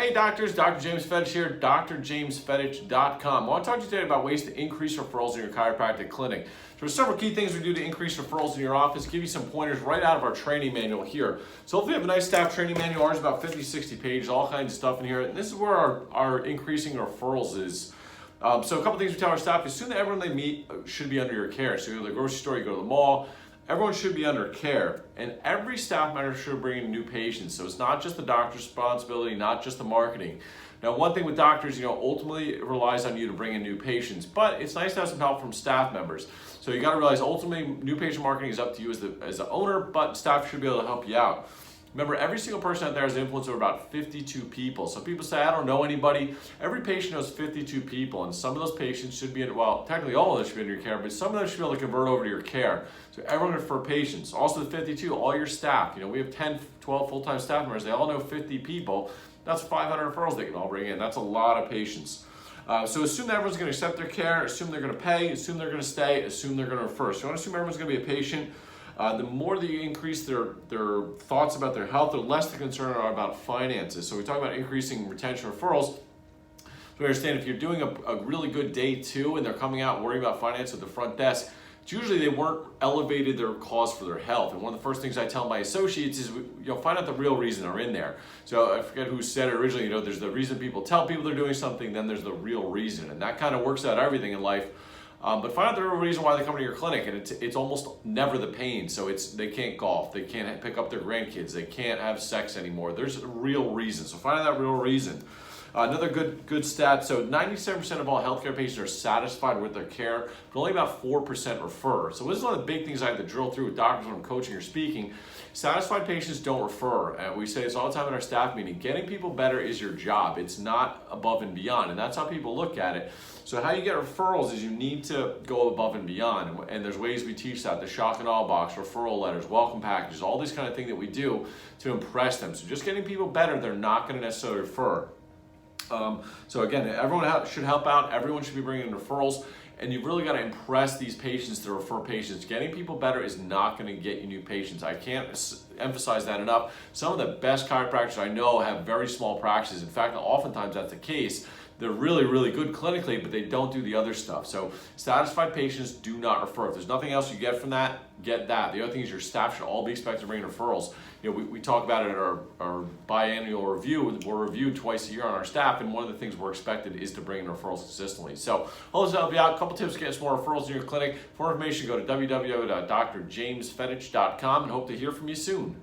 Hey doctors, Dr. James Fedich here, drjamesfedich.com. I want to talk to you today about ways to increase referrals in your chiropractic clinic. So there's several key things we do to increase referrals in your office, give you some pointers right out of our training manual here. So hopefully you have a nice staff training manual. Ours is about 50, 60 pages, all kinds of stuff in here. And this is where our increasing referrals is. So a couple things we tell our staff: assume that everyone they meet should be under your care. So you go to the grocery store, you go to the mall, everyone should be under care, and every staff member should bring in new patients. So it's not just the doctor's responsibility, not just the marketing. Now, one thing with doctors, ultimately it relies on you to bring in new patients, but it's nice to have some help from staff members. So you got to realize ultimately new patient marketing is up to you as the owner, but staff should be able to help you out. Remember, every single person out there has an influence over about 52 people. So people say, I don't know anybody. Every patient knows 52 people, and some of those patients should be in, well, technically all of them should be in your care, but some of them should be able to convert over to your care. So everyone refer patients. Also the 52, all your staff. We have 10, 12 full-time staff members. They all know 50 people. That's 500 referrals they can all bring in. That's a lot of patients. So assume that everyone's going to accept their care, assume they're going to pay, assume they're going to stay, assume they're going to refer. So you want to assume everyone's going to be a patient. The more that you increase their thoughts about their health, the less the concern are about finances. So we talk about increasing retention referrals. So we understand if you're doing a really good day too, and they're coming out worrying about finance at the front desk, it's usually they weren't elevated their cause for their health. And one of the first things I tell my associates is, find out the real reason they're in there. So I forget who said it originally, there's the reason people tell people they're doing something, then there's the real reason. And that kind of works out everything in life. But find out the real reason why they come to your clinic, and it's almost never the pain. So they can't golf, they can't pick up their grandkids, they can't have sex anymore. There's a real reason. So find out that real reason. Another good stat, so 97% of all healthcare patients are satisfied with their care, but only about 4% refer. So this is one of the big things I have to drill through with doctors when I'm coaching or speaking. Satisfied patients don't refer. And we say this all the time in our staff meeting. Getting people better is your job. It's not above and beyond, and that's how people look at it. So how you get referrals is you need to go above and beyond, and there's ways we teach that: the shock and awe box, referral letters, welcome packages, all these kind of things that we do to impress them. So just getting people better, they're not going to necessarily refer. So again, everyone should help out. Everyone should be bringing in referrals, and you've really got to impress these patients to refer patients. Getting people better is not going to get you new patients. I can't emphasize that enough. Some of the best chiropractors I know have very small practices. In fact, oftentimes that's the case. They're really, really good clinically, but they don't do the other stuff. So satisfied patients do not refer. If there's nothing else you get from that, get that. The other thing is your staff should all be expected to bring in referrals. We talk about it at our biannual review. We're reviewed twice a year on our staff, and one of the things we're expected is to bring in referrals consistently. So hope this help you out. A couple tips to get some more referrals in your clinic. For more information, go to www.drjamesfedich.com, and hope to hear from you soon.